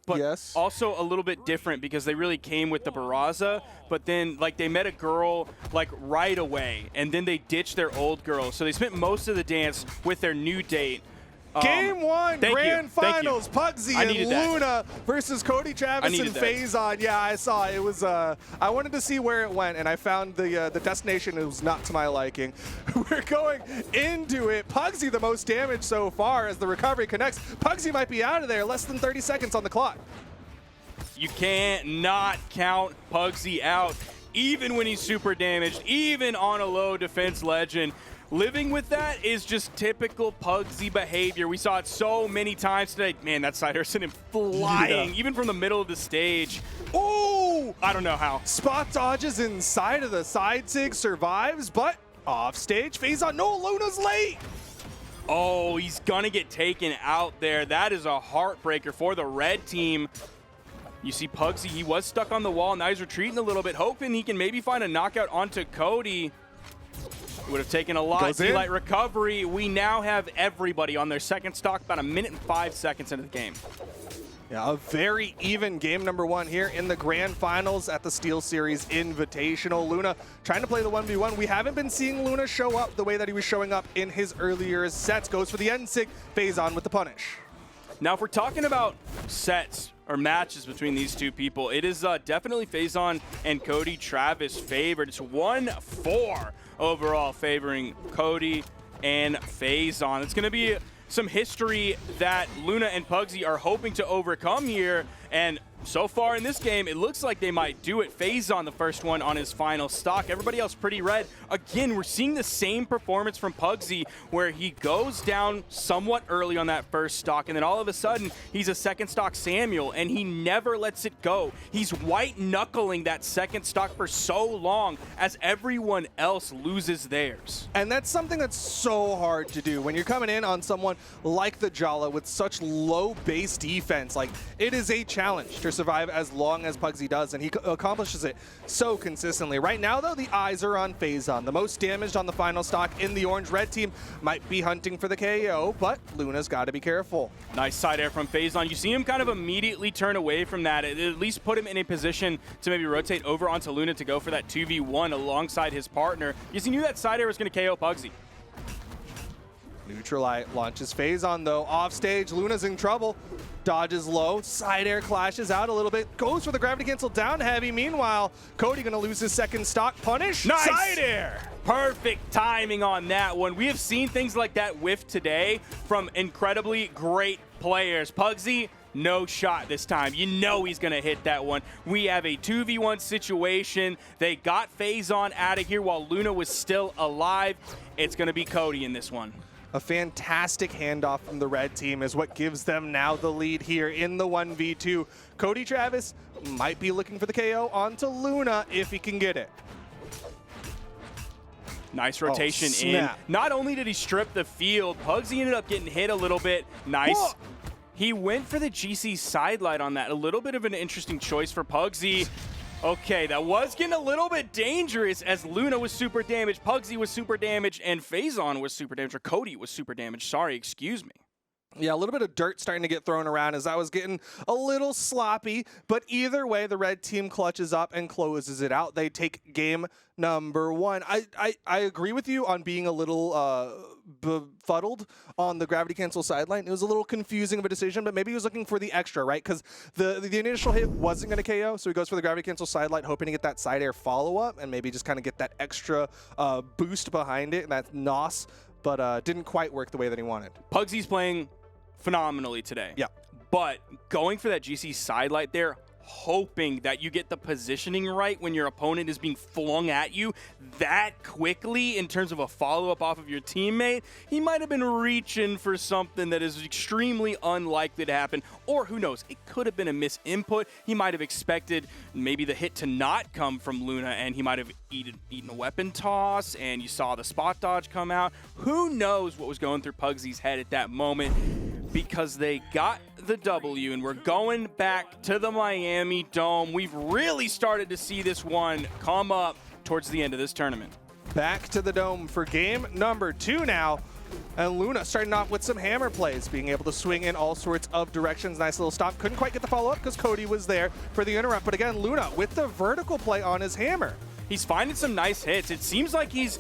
but yes. also a little bit different because they really came with the Barraza, but then like they met a girl like right away, and then they ditched their old girl. So they spent most of the dance with their new date. Game one, grand finals, Pugsy and Luna versus Cody, Travis, and Phazon. Yeah, I saw it. It was, I wanted to see where it went, and I found the destination. It was not to my liking. We're going into it. Pugsy the most damage so far as the recovery connects. Pugsy might be out of there, less than 30 seconds on the clock. You can't not count Pugsy out, even when he's super damaged, even on a low defense legend. Living with that is just typical Pugsy behavior. We saw it so many times today. Man, that side air sent him flying, even from the middle of the stage. Oh! I don't know how. Spot dodges inside of the side sig, survives, but off stage, Phazon, no, Luna's late! Oh, he's gonna get taken out there. That is a heartbreaker for the red team. You see Pugsy, he was stuck on the wall. Now he's retreating a little bit, hoping he can maybe find a knockout onto Cody. Would have taken a lot. D-Light recovery. We now have everybody on their second stock, about 1 minute and 5 seconds into the game. Yeah, a very even game number one here in the grand finals at the SteelSeries Invitational. Luna trying to play the 1v1. We haven't been seeing Luna show up the way that he was showing up in his earlier sets. Goes for the end sig, Phazon with the punish. Now, if we're talking about sets or matches between these two people, it is definitely Phazon and Cody Travis favored. It's 1-4 overall favoring Cody and Phazon. It's going to be some history that Luna and Pugsy are hoping to overcome here, and so far in this game, it looks like they might do it. Phazon, the first one on his final stock. Everybody else pretty red. Again, we're seeing the same performance from Pugsy, where he goes down somewhat early on that first stock, and then all of a sudden, he's a second stock Samuel, and he never lets it go. He's white-knuckling that second stock for so long as everyone else loses theirs. And that's something that's so hard to do. When you're coming in on someone like the Brawlhalla with such low base defense, like, it is a challenge to survive as long as Pugsy does, and he accomplishes it so consistently. Right now, though, the eyes are on Phazon. The most damaged on the final stock in the orange-red team might be hunting for the KO, but Luna's got to be careful. Nice side air from Phazon. You see him kind of immediately turn away from that. It at least put him in a position to maybe rotate over onto Luna to go for that 2v1 alongside his partner. Because he knew that side air was going to KO Pugsy. Neutralite launches Phazon, though. Off stage, Luna's in trouble. Dodges low, side air clashes out a little bit, goes for the gravity cancel down heavy. Meanwhile, Cody gonna lose his second stock. Punish, nice. Side air. Perfect timing on that one. We have seen things like that whiff today from incredibly great players. Pugsy, no shot this time. You know he's gonna hit that one. We have a 2v1 situation. They got Phazon out of here while Luna was still alive. It's gonna be Cody in this one. A fantastic handoff from the red team is what gives them now the lead here in the 1v2. Cody Travis might be looking for the KO onto Luna if he can get it. Nice rotation in. Not only did he strip the field, Pugsy ended up getting hit a little bit. Nice. Whoa. He went for the GC sidelight on that. A little bit of an interesting choice for Pugsy. Okay, that was getting a little bit dangerous as Luna was super damaged, Pugsy was super damaged, and Phazon was super damaged, or Cody was super damaged. Sorry, excuse me. Yeah, a little bit of dirt starting to get thrown around as that was getting a little sloppy, but either way, the red team clutches up and closes it out. They take game number one. I agree with you on being a little befuddled on the gravity cancel sideline. It was a little confusing of a decision, but maybe he was looking for the extra, right? Because the initial hit wasn't going to KO, so he goes for the gravity cancel sideline, hoping to get that side air follow-up and maybe just kind of get that extra boost behind it, and that's NOS, but didn't quite work the way that he wanted. Pugsy's playing phenomenally today. Yeah. But going for that GC sidelight there, hoping that you get the positioning right when your opponent is being flung at you that quickly in terms of a follow-up off of your teammate, he might have been reaching for something that is extremely unlikely to happen. Or who knows, it could have been a misinput. He might have expected maybe the hit to not come from Luna, and he might have eaten a weapon toss, and you saw the spot dodge come out. Who knows what was going through Pugsy's head at that moment, because they got the W, and we're going back to the Miami Dome. We've really started to see this one come up towards the end of this tournament. Back to the Dome for game number 2 now. And Luna starting off with some hammer plays, being able to swing in all sorts of directions. Nice little stop. Couldn't quite get the follow-up because Cody was there for the interrupt. But again, Luna with the vertical play on his hammer. He's finding some nice hits. It seems like he's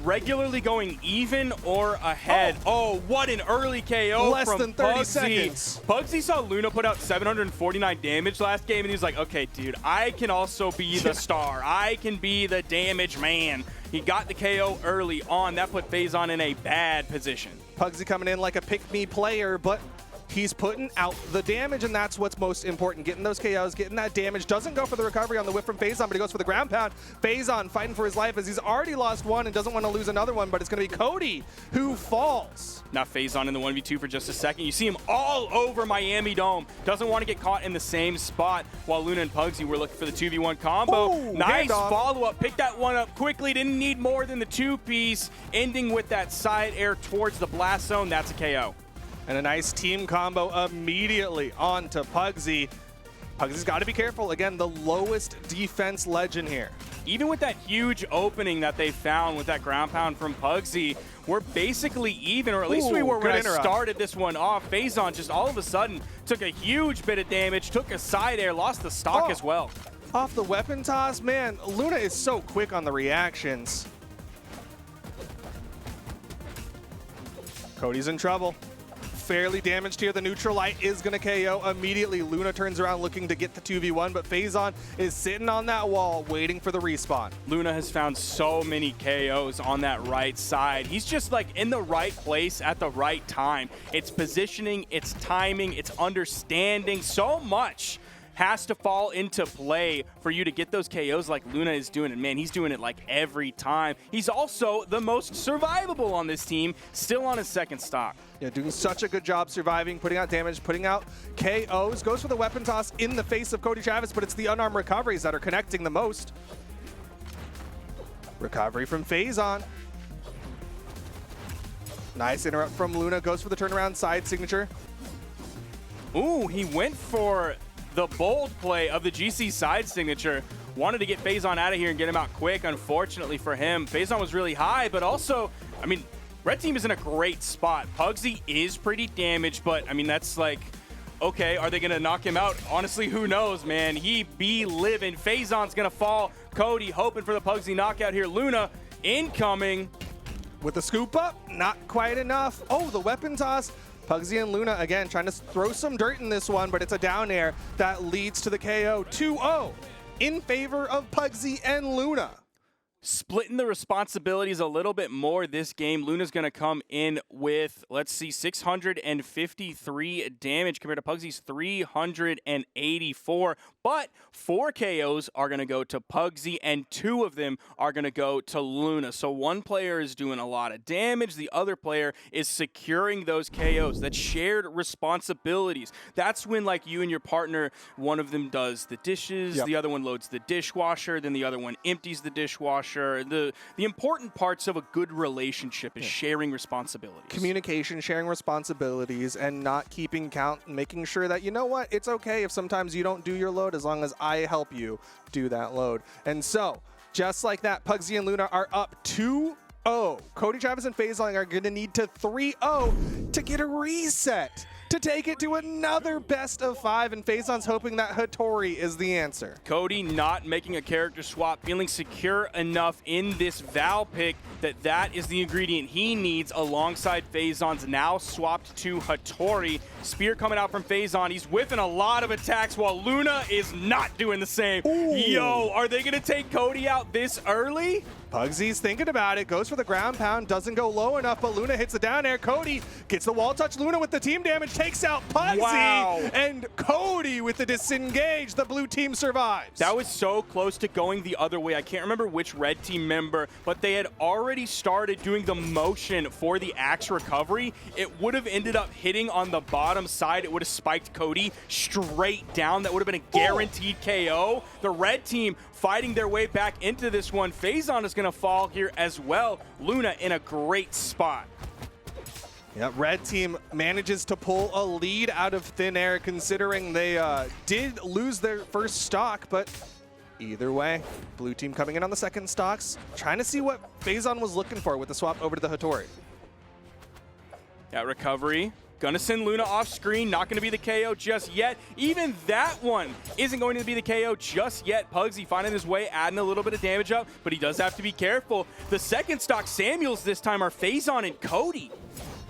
regularly going even or ahead. Oh, what an early KO Less from than 30 Pugsy. seconds. Pugsy saw Luna put out 749 damage last game, and he's like, okay, dude, I can also be the star. I can be the damage man. He got the KO early on. That put Phazon in a bad position. Pugsy coming in like a pick-me player, but he's putting out the damage, and that's what's most important. Getting those KOs, getting that damage. Doesn't go for the recovery on the whip from Phazon, but he goes for the ground pound. Phazon fighting for his life as he's already lost one and doesn't want to lose another one, but it's going to be Cody who falls. Now Phazon in the 1v2 for just a second. You see him all over Miami Dome. Doesn't want to get caught in the same spot while Luna and Pugsy were looking for the 2v1 combo. Ooh, nice handoff. follow-up. Picked that one up quickly. Didn't need more than the two-piece. Ending with that side air towards the blast zone. That's a KO. And a nice team combo immediately onto Pugsy. Pugsy's got to be careful. Again, the lowest defense legend here. Even with that huge opening that they found with that ground pound from Pugsy, we're basically even, or at least we were when I started this one off. Phazon just all of a sudden took a huge bit of damage, took a side air, lost the stock as well. Off the weapon toss, man, Luna is so quick on the reactions. Cody's in trouble. Fairly damaged here. The neutral light is going to KO immediately. Luna turns around looking to get the 2v1, but Phazon is sitting on that wall waiting for the respawn. Luna has found so many KOs on that right side. He's just like in the right place at the right time. It's positioning, it's timing, it's understanding. So much has to fall into play for you to get those KOs like Luna is doing. And man, he's doing it like every time. He's also the most survivable on this team, still on his second stock. Yeah, doing such a good job surviving, putting out damage, putting out KOs. Goes for the weapon toss in the face of Cody Travis, but it's the unarmed recoveries that are connecting the most. Recovery from Phazon. Nice interrupt from Luna. Goes for the turnaround side signature. Ooh, he went for the bold play of the GC side signature. Wanted to get Phazon out of here and get him out quick. Unfortunately for him, Phazon was really high, but also, I mean, Red Team is in a great spot. Pugsy is pretty damaged, but I mean, that's like, okay, are they gonna knock him out? Honestly, who knows, man? He be living. Phazon's gonna fall. Cody hoping for the Pugsy knockout here. Luna incoming. With the scoop up, not quite enough. Oh, the weapon toss. Pugsy and Luna, again, trying to throw some dirt in this one, but it's a down air that leads to the KO. 2-0 in favor of Pugsy and Luna. Splitting the responsibilities a little bit more this game. Luna's going to come in with, let's see, 653 damage compared to Pugsy's 384. But 4 KOs are going to go to Pugsy, and 2 of them are going to go to Luna. So one player is doing a lot of damage. The other player is securing those KOs. That's shared responsibilities. That's when, like, you and your partner, one of them does the dishes, the other one loads the dishwasher, then the other one empties the dishwasher. The important parts of a good relationship is sharing responsibilities. Communication, sharing responsibilities, and not keeping count, and making sure that, you know what, it's okay if sometimes you don't do your load as long as I help you do that load. And so, just like that, Pugsy and Luna are up 2-0. Cody Travis and Phazon are going to need to 3-0 to get a reset, to take it to another best of 5, and Phazon's hoping that Hattori is the answer. Cody not making a character swap, feeling secure enough in this Val pick that is the ingredient he needs alongside Phazon's now swapped to Hattori. Spear coming out from Phazon. He's whiffing a lot of attacks while Luna is not doing the same. Ooh. Yo, are they going to take Cody out this early? Pugsy's thinking about it, goes for the ground pound, doesn't go low enough, but Luna hits the down air. Cody gets the wall touch. Luna with the team damage takes out Pugsy. Wow. And Cody with the disengage. The blue team survives. That was so close to going the other way. I can't remember which red team member, but they had already started doing the motion for the axe recovery. It would have ended up hitting on the bottom side. It would have spiked Cody straight down. That would have been a guaranteed KO. The red team fighting their way back into this one. Phazon is going to fall here as well. Luna in a great spot. Yeah, red team manages to pull a lead out of thin air, considering they did lose their first stock, but either way, blue team coming in on the second stocks, trying to see what Phazon was looking for with the swap over to the Hattori. That recovery. Gonna send Luna off screen, not gonna be the KO just yet. Even that one isn't going to be the KO just yet. Pugsy finding his way, adding a little bit of damage up, but he does have to be careful. The second stock Samuels this time are Phazon and Cody.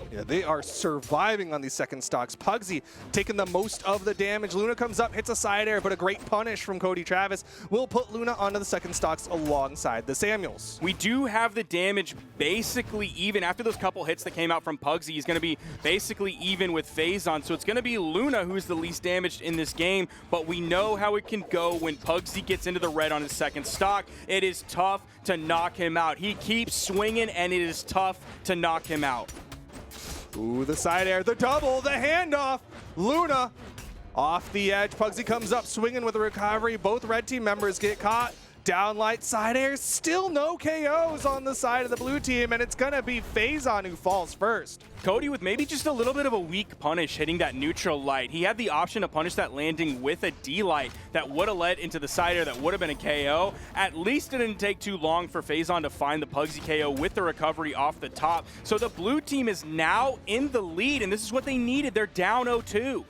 Yeah, they are surviving on these second stocks. Pugsy taking the most of the damage. Luna comes up, hits a side air, but a great punish from Cody Travis will put Luna onto the second stocks alongside the Samuels. We do have the damage basically even. After those couple hits that came out from Pugsy, he's going to be basically even with Phazon. So it's going to be Luna who's the least damaged in this game, but we know how it can go when Pugsy gets into the red on his second stock. It is tough to knock him out. He keeps swinging, and it is tough to knock him out. Ooh, the side air, the double, the handoff. Luna off the edge. Pugsy comes up swinging with a recovery. Both red team members get caught. Downlight side air, still no KOs on the side of the blue team, and it's gonna be Phazon who falls first. Cody with maybe just a little bit of a weak punish hitting that neutral light. He had the option to punish that landing with a D-light that would have led into the side air that would have been a KO. At least it didn't take too long for Phazon to find the Pugsy KO with the recovery off the top. So the blue team is now in the lead, and this is what they needed. They're down 0-2.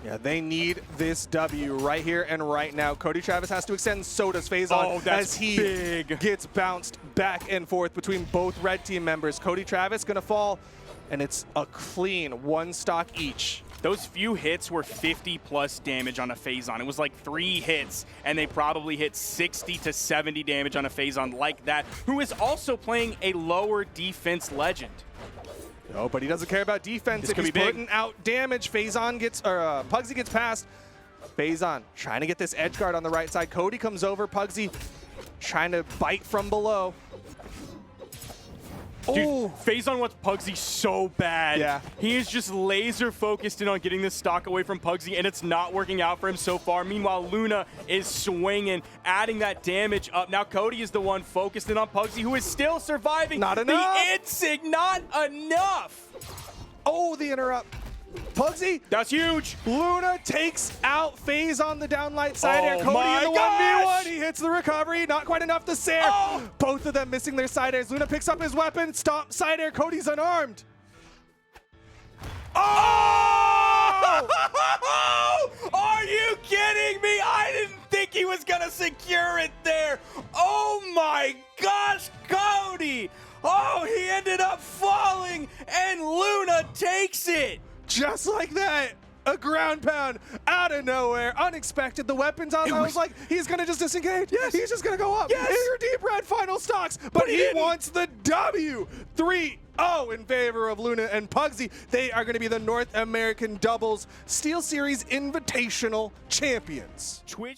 Yeah, they need this W right here and right now. Cody Travis has to extend, so does Phazon as he gets bounced back and forth between both red team members. Cody Travis gonna fall, and it's a clean one stock each. Those few hits were 50+ damage on a Phazon. It was like 3 hits, and they probably hit 60 to 70 damage on a Phazon like that, who is also playing a lower defense legend. No, but he doesn't care about defense. If he's putting out damage, Pugsy gets past. Phazon trying to get this edge guard on the right side. Cody comes over. Pugsy trying to bite from below. Dude, Phazon wants Pugsy so bad. Yeah. He is just laser focused in on getting this stock away from Pugsy, and it's not working out for him so far. Meanwhile, Luna is swinging, adding that damage up. Now Cody is the one focused in on Pugsy, who is still surviving. Not enough. The insig, not enough. Oh, the interrupt. Pugsy. That's huge. Luna takes out Phazon the downlight side air. Cody in the 1v1. He hits the recovery. Not quite enough to Sair. Both of them missing their side airs. Luna picks up his weapon. Stomp side air. Cody's unarmed. Oh! Are you kidding me? I didn't think he was going to secure it there. Oh my gosh, Cody. Oh, he ended up falling, and Luna takes it. Just like that, a ground pound out of nowhere, unexpected. The weapons on. I was like, he's gonna just disengage. Yes. He's just gonna go up. Yes. Here's your deep red final stocks, but he wants the W. 3-0 in favor of Luna and Pugsy. They are gonna be the North American doubles SteelSeries Invitational champions. Twitch.